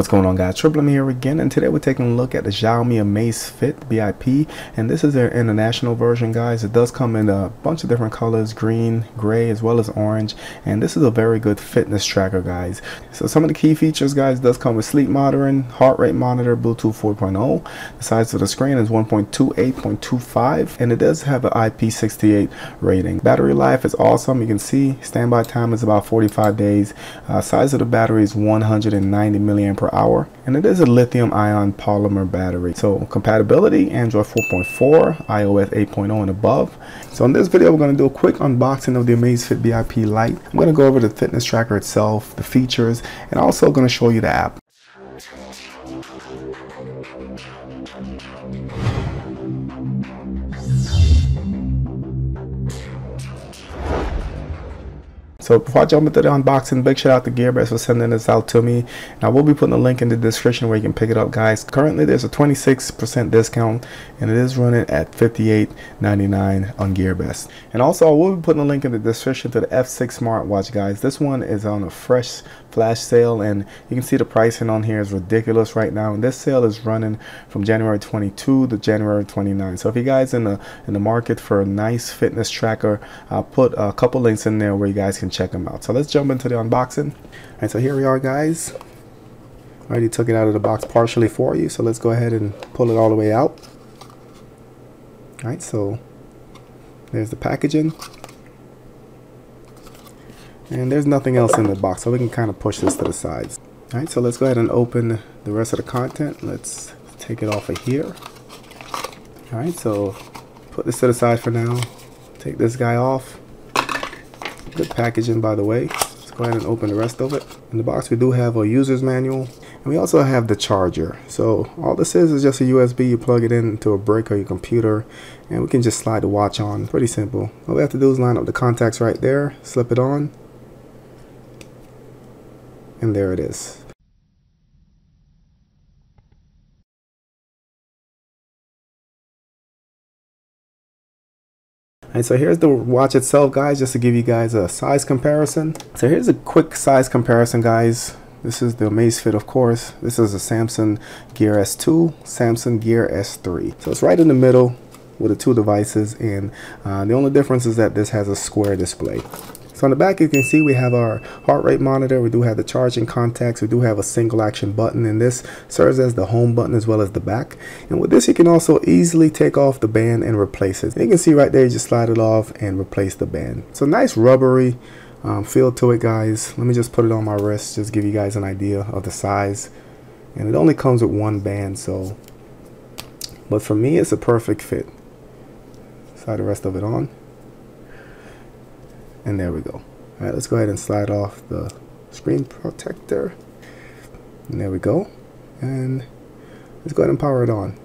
What's going on, guys? Triple M here again, and today we're taking a look at the Xiaomi Amazfit BIP, and this is their international version, guys. It does come in a bunch of different colors: green, gray, as well as orange, and this is a very good fitness tracker, guys. So some of the key features, guys, does come with sleep monitoring, heart rate monitor, Bluetooth 4.0. The size of the screen is 1.28.25, and it does have an IP68 rating. Battery life is awesome. You can see standby time is about 45 days. Size of the battery is 190 milliamp per hour, and it is a lithium ion polymer battery. So compatibility: Android 4.4, iOS 8.0 and above. So in this video, we're going to do a quick unboxing of the Amazfit BIP Lite. I'm going to go over the fitness tracker itself, the features, and also going to show you the app. So before I jump into the unboxing, big shout out to Gearbest for sending this out to me. And I will be putting a link in the description where you can pick it up, guys. Currently there's a 26% discount, and it is running at $58.99 on Gearbest. And also I will be putting a link in the description to the F6 smartwatch, guys. This one is on a fresh flash sale, and you can see the pricing on here is ridiculous right now. And this sale is running from January 22 to January 29. So if you guys in the market for a nice fitness tracker, I'll put a couple links in there where you guys can check them out. So let's jump into the unboxing. All right, so here we are, guys. I already took it out of the box partially for you, so let's go ahead and pull it all the way out. All right, so there's the packaging, and there's nothing else in the box, so we can kind of push this to the sides. All right, so let's go ahead and open the rest of the content. Let's take it off of here. All right, so put this to the side for now. Take this guy off. Good packaging, by the way. Let's go ahead and open the rest of it. In the box we do have a user's manual, and we also have the charger. So all this is just a USB. You plug it into a brick or your computer, and we can just slide the watch on. Pretty simple. All we have to do is line up the contacts right there, slip it on, and there it is. And so here's the watch itself, guys, just to give you guys a size comparison. So here's a quick size comparison, guys. This is the Amazfit, of course. This is a Samsung Gear S2, Samsung Gear S3. So it's right in the middle with the two devices, and the only difference is that this has a square display. So on the back, you can see we have our heart rate monitor. We do have the charging contacts. We do have a single action button, and this serves as the home button as well as the back. And with this, you can also easily take off the band and replace it. And you can see right there, you just slide it off and replace the band. So nice rubbery feel to it, guys. Let me just put it on my wrist, just give you guys an idea of the size. And it only comes with one band, so, but for me, it's a perfect fit. Slide the rest of it on. And there we go. All right, let's go ahead and slide off the screen protector. And there we go. And let's go ahead and power it on.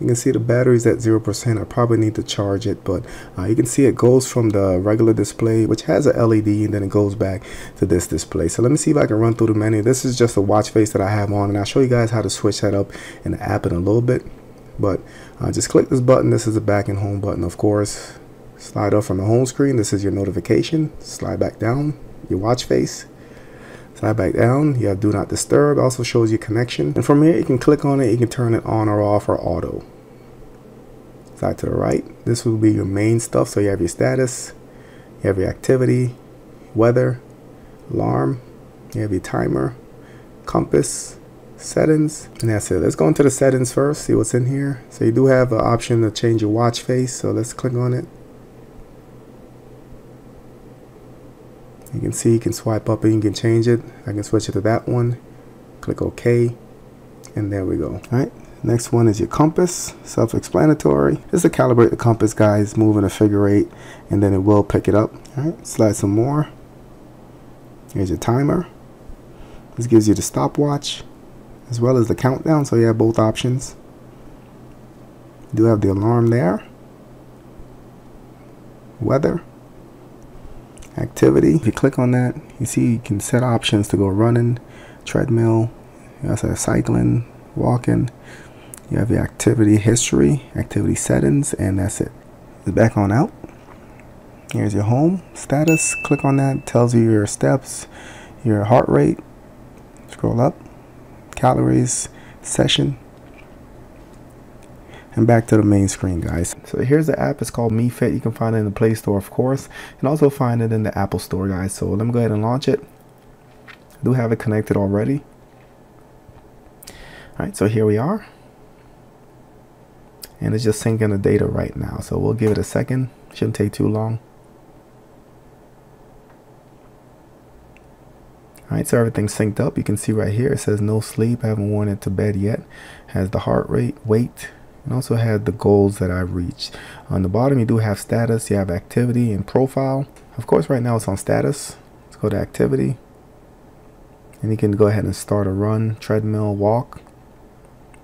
You can see the battery's at 0%. I probably need to charge it, but you can see it goes from the regular display, which has a LED, and then it goes back to this display. So let me see if I can run through the menu. This is just a watch face that I have on, and I'll show you guys how to switch that up in the app in a little bit. But just click this button. This is the back and home button, of course. Slide up from the home screen. This is your notification. Slide back down, your watch face. Slide back down, you have do not disturb. Also shows you connection. And from here, you can click on it. You can turn it on or off or auto. Slide to the right. This will be your main stuff. So you have your status, you have your activity, weather, alarm, you have your timer, compass, settings, and that's it. Let's go into the settings first, see what's in here. So you do have an option to change your watch face, so let's click on it. You can see you can swipe up and you can change it. I can switch it to that one. Click OK, and there we go. All right, next one is your compass. Self-explanatory. This is to calibrate the compass, guys, moving a figure 8, and then it will pick it up. All right, slide some more. Here's your timer. This gives you the stopwatch as well as the countdown, so you have both options. You do have the alarm there. Weather, activity. If you click on that, you see you can set options to go running, treadmill, you also have cycling, walking. You have your activity history, activity settings, and that's it. It's back on out. Here's your home status. Click on that, tells you your steps, your heart rate, scroll up, calories, session, and back to the main screen, guys. So here's the app. It's called Mi Fit. You can find it in the Play Store, of course, and also find it in the Apple Store, guys. So let me go ahead and launch it. I do have it connected already. All right, so here we are, and it's just syncing the data right now. So we'll give it a second. Shouldn't take too long. Alright, so everything's synced up. You can see right here it says no sleep. I haven't worn it to bed yet. Has the heart rate, weight, and also had the goals that I've reached. On the bottom you do have status, you have activity and profile. Of course right now it's on status. Let's go to activity. And you can go ahead and start a run, treadmill, walk,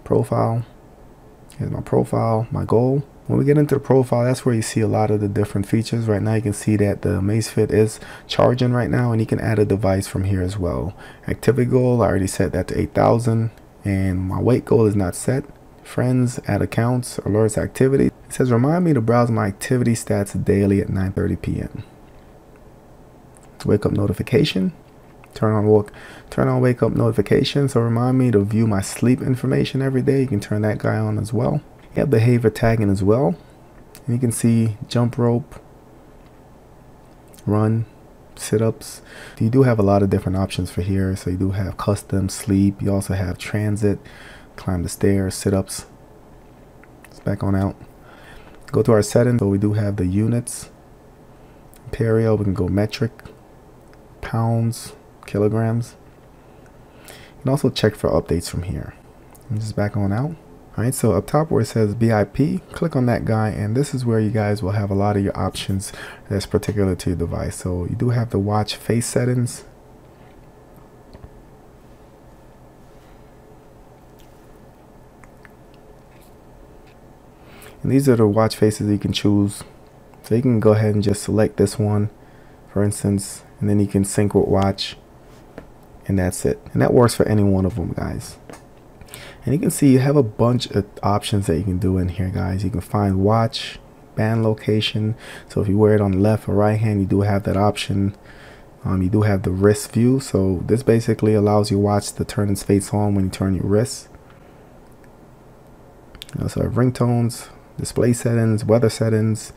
profile. Here's my profile, my goal. When we get into the profile, that's where you see a lot of the different features. Right now you can see that the Amazfit is charging right now, and you can add a device from here as well. Activity goal, I already set that to 8,000, and my weight goal is not set. Friends, add accounts, alerts, activity. It says remind me to browse my activity stats daily at 9:30 p.m. Wake up notification. Turn on wake up notification. So remind me to view my sleep information every day. You can turn that guy on as well. You have behavior tagging as well. And you can see jump rope, run, sit-ups. You do have a lot of different options for here. So you do have custom, sleep. You also have transit, climb the stairs, sit-ups. Let's back on out. Go to our settings. So we do have the units, imperial. We can go metric, pounds, kilograms. You can also check for updates from here. I'm just back on out. Alright, so up top where it says BIP, click on that guy, and this is where you guys will have a lot of your options that's particular to your device. So you do have the watch face settings. And these are the watch faces you can choose. So you can go ahead and just select this one, for instance, and then you can sync with watch, and that's it. And that works for any one of them, guys. And you can see you have a bunch of options that you can do in here, guys. You can find watch, band location. So if you wear it on the left or right hand, you do have that option. You do have the wrist view. So this basically allows your watch to turn its face on when you turn your wrist. You also have ringtones, display settings, weather settings,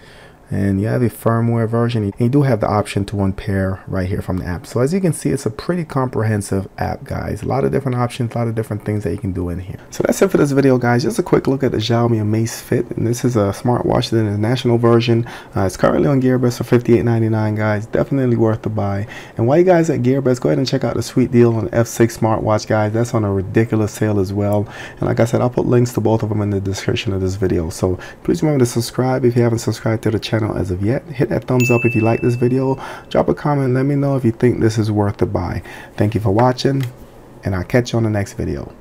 and you have a firmware version. And you do have the option to unpair right here from the app. So as you can see, it's a pretty comprehensive app, guys. A lot of different options, a lot of different things that you can do in here. So that's it for this video, guys. Just a quick look at the Xiaomi Amazfit, and this is a smartwatch in the national version. It's currently on GearBest for $58.99, guys. Definitely worth the buy. And while you guys at GearBest, go ahead and check out the sweet deal on the F6 smartwatch, guys. That's on a ridiculous sale as well. And like I said, I'll put links to both of them in the description of this video. So please remember to subscribe if you haven't subscribed to the channel as of yet. Hit that thumbs up if you like this video. Drop a comment, let me know if you think this is worth the buy. Thank you for watching, and I'll catch you on the next video.